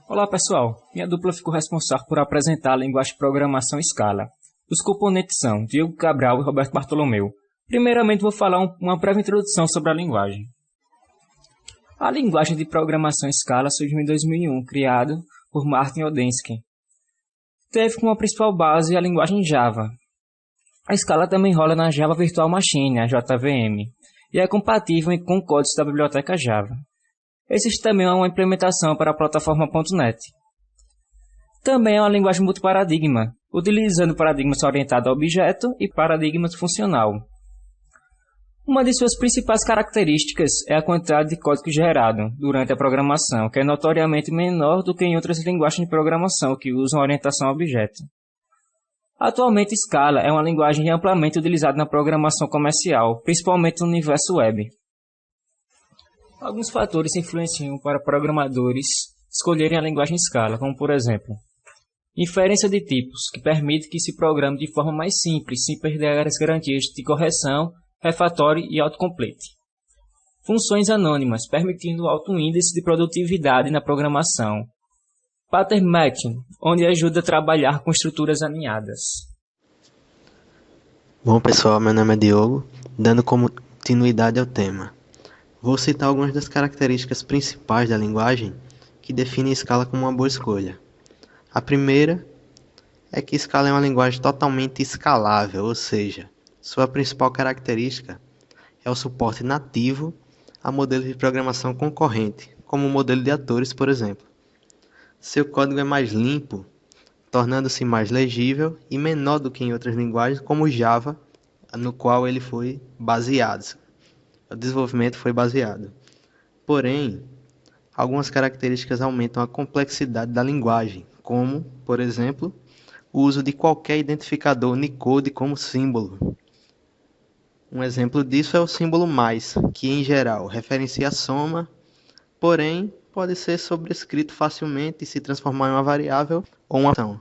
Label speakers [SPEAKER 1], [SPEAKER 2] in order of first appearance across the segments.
[SPEAKER 1] Olá pessoal, minha dupla ficou responsável por apresentar a linguagem de programação Scala. Os componentes são Diego Cabral e Roberto Bartolomeu. Primeiramente vou falar uma breve introdução sobre a linguagem. A linguagem de programação Scala surgiu em 2001, criada por Martin Odenski. Teve como principal base a linguagem Java. A Scala também rola na Java Virtual Machine, a JVM, e é compatível com códigos da biblioteca Java. Existe também uma implementação para a plataforma .NET. Também é uma linguagem multiparadigma, utilizando paradigmas orientados a objeto e paradigmas funcional. Uma de suas principais características é a quantidade de código gerado durante a programação, que é notoriamente menor do que em outras linguagens de programação que usam orientação a objeto. Atualmente, Scala é uma linguagem amplamente utilizada na programação comercial, principalmente no universo web. Alguns fatores influenciam para programadores escolherem a linguagem Scala, como por exemplo, inferência de tipos, que permite que se programe de forma mais simples, sem perder as garantias de correção, refactório e autocomplete. Funções anônimas, permitindo alto índice de produtividade na programação. Pattern matching, onde ajuda a trabalhar com estruturas alinhadas.
[SPEAKER 2] Bom pessoal, meu nome é Diogo, dando continuidade ao tema. Vou citar algumas das características principais da linguagem que definem Scala como uma boa escolha. A primeira é que Scala é uma linguagem totalmente escalável, ou seja, sua principal característica é o suporte nativo a modelos de programação concorrente, como o modelo de atores, por exemplo. Seu código é mais limpo, tornando-se mais legível e menor do que em outras linguagens, como o Java, no qual ele foi baseado. O desenvolvimento foi baseado. Porém, algumas características aumentam a complexidade da linguagem, como, por exemplo, o uso de qualquer identificador Unicode como símbolo. Um exemplo disso é o símbolo mais, que em geral referencia a soma, porém pode ser sobrescrito facilmente e se transformar em uma variável ou uma função.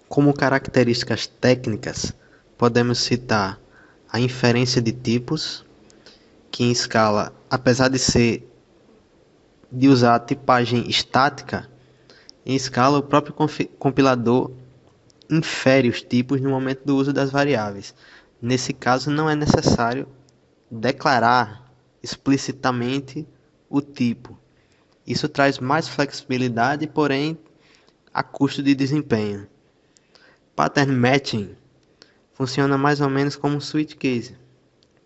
[SPEAKER 2] Como características técnicas, podemos citar a inferência de tipos, que em Scala, apesar de usar a tipagem estática, em Scala o próprio compilador infere os tipos no momento do uso das variáveis. Nesse caso, não é necessário declarar explicitamente o tipo. Isso traz mais flexibilidade, porém a custo de desempenho. Pattern matching funciona mais ou menos como um switch case,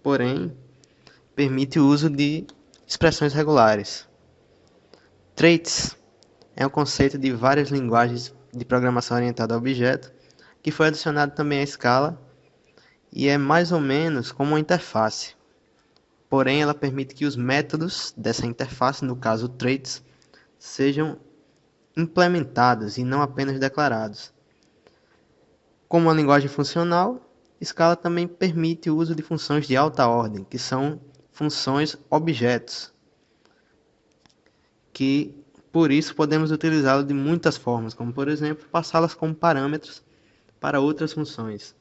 [SPEAKER 2] porém permite o uso de expressões regulares. Traits é um conceito de várias linguagens de programação orientada a objeto, que foi adicionado também à Scala e é mais ou menos como uma interface. Porém, ela permite que os métodos dessa interface, no caso traits, sejam implementados e não apenas declarados. Como uma linguagem funcional, Scala também permite o uso de funções de alta ordem, que são funções objetos, que por isso podemos utilizá-lo de muitas formas, como por exemplo, passá-las como parâmetros para outras funções.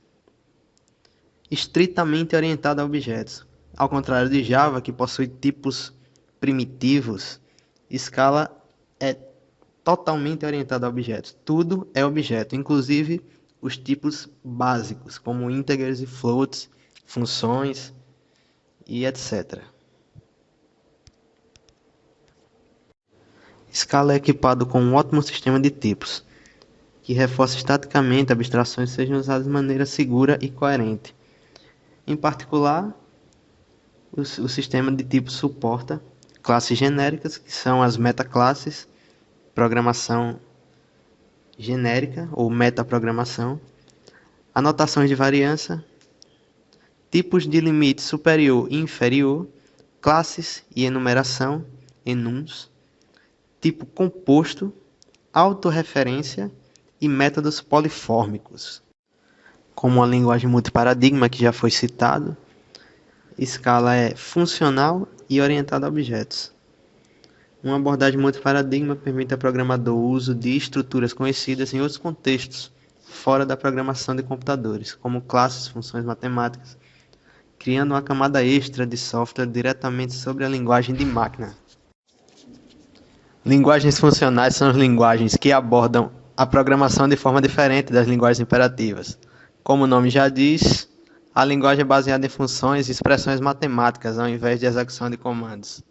[SPEAKER 2] Estritamente orientado a objetos. Ao contrário de Java, que possui tipos primitivos, Scala é totalmente orientado a objetos. Tudo é objeto, inclusive os tipos básicos, como integers e floats, funções e etc. Scala é equipado com um ótimo sistema de tipos, que reforça estaticamente abstrações sejam usadas de maneira segura e coerente. Em particular, o sistema de tipos suporta classes genéricas, que são as metaclasses, programação genérica ou metaprogramação, anotações de variância, tipos de limite superior e inferior, classes e enumeração, enums, tipo composto, autorreferência e métodos polifórmicos. Como a linguagem multiparadigma que já foi citado, Scala é funcional e orientada a objetos. Uma abordagem multiparadigma permite ao programador o uso de estruturas conhecidas em outros contextos, fora da programação de computadores, como classes, funções matemáticas, criando uma camada extra de software diretamente sobre a linguagem de máquina. Linguagens funcionais são as linguagens que abordam a programação de forma diferente das linguagens imperativas. Como o nome já diz, a linguagem é baseada em funções e expressões matemáticas ao invés de execução de comandos.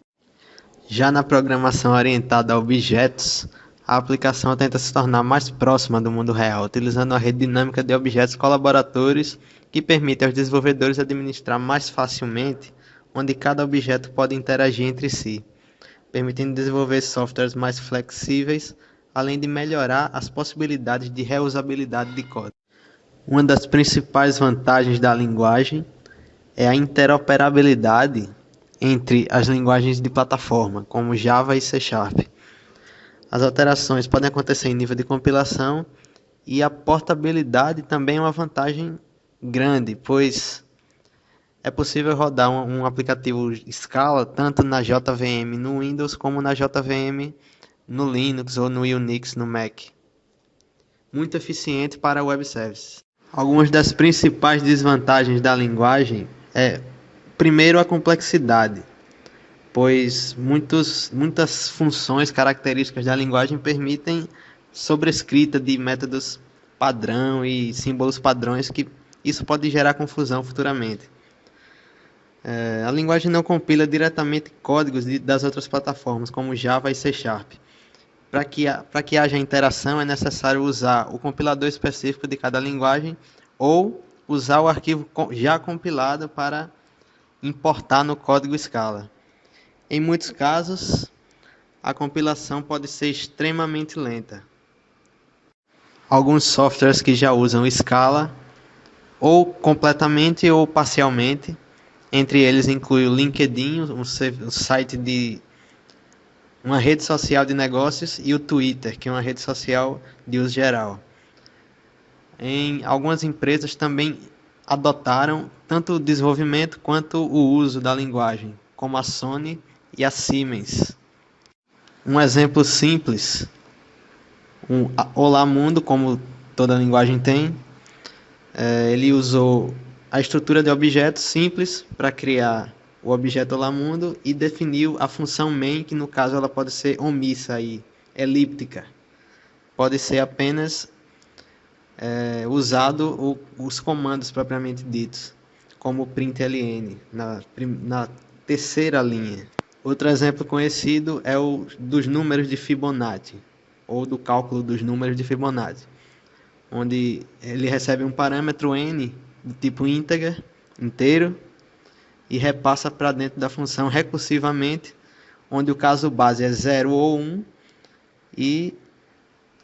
[SPEAKER 2] Já na programação orientada a objetos, a aplicação tenta se tornar mais próxima do mundo real, utilizando uma rede dinâmica de objetos colaboradores que permite aos desenvolvedores administrar mais facilmente onde cada objeto pode interagir entre si, permitindo desenvolver softwares mais flexíveis, além de melhorar as possibilidades de reusabilidade de código. Uma das principais vantagens da linguagem é a interoperabilidade entre as linguagens de plataforma, como Java e C#. As alterações podem acontecer em nível de compilação e a portabilidade também é uma vantagem grande, pois é possível rodar um aplicativo Scala tanto na JVM no Windows como na JVM no Linux ou no Unix no Mac. Muito eficiente para web services. Algumas das principais desvantagens da linguagem primeiro, a complexidade, pois muitas funções características da linguagem permitem sobrescrita de métodos padrão e símbolos padrões que isso pode gerar confusão futuramente. A linguagem não compila diretamente códigos das outras plataformas, como Java e C#. Para que haja interação, é necessário usar o compilador específico de cada linguagem ou usar o arquivo já compilado para importar no código Scala. Em muitos casos, a compilação pode ser extremamente lenta. Alguns softwares que já usam Scala, ou completamente ou parcialmente, entre eles inclui o LinkedIn, um site de uma rede social de negócios, e o Twitter, que é uma rede social de uso geral. Em algumas empresas também adotaram tanto o desenvolvimento quanto o uso da linguagem, como a Sony e a Siemens. Um exemplo simples, Olá Mundo, como toda linguagem tem, ele usou a estrutura de objetos simples para criar o objeto Olá Mundo e definiu a função main, que no caso ela pode ser omissa e elíptica. Pode ser apenas usado os comandos propriamente ditos, como println, na terceira linha. Outro exemplo conhecido é o dos números de Fibonacci, ou do cálculo dos números de Fibonacci, onde ele recebe um parâmetro n do tipo inteiro, e repassa para dentro da função recursivamente, onde o caso base é 0 ou 1, e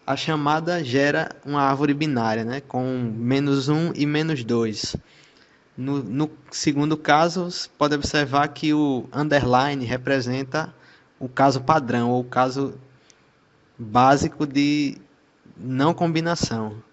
[SPEAKER 2] a chamada gera uma árvore binária, com -1 e -2. No segundo caso, você pode observar que o underline representa o caso padrão, ou o caso básico de não combinação.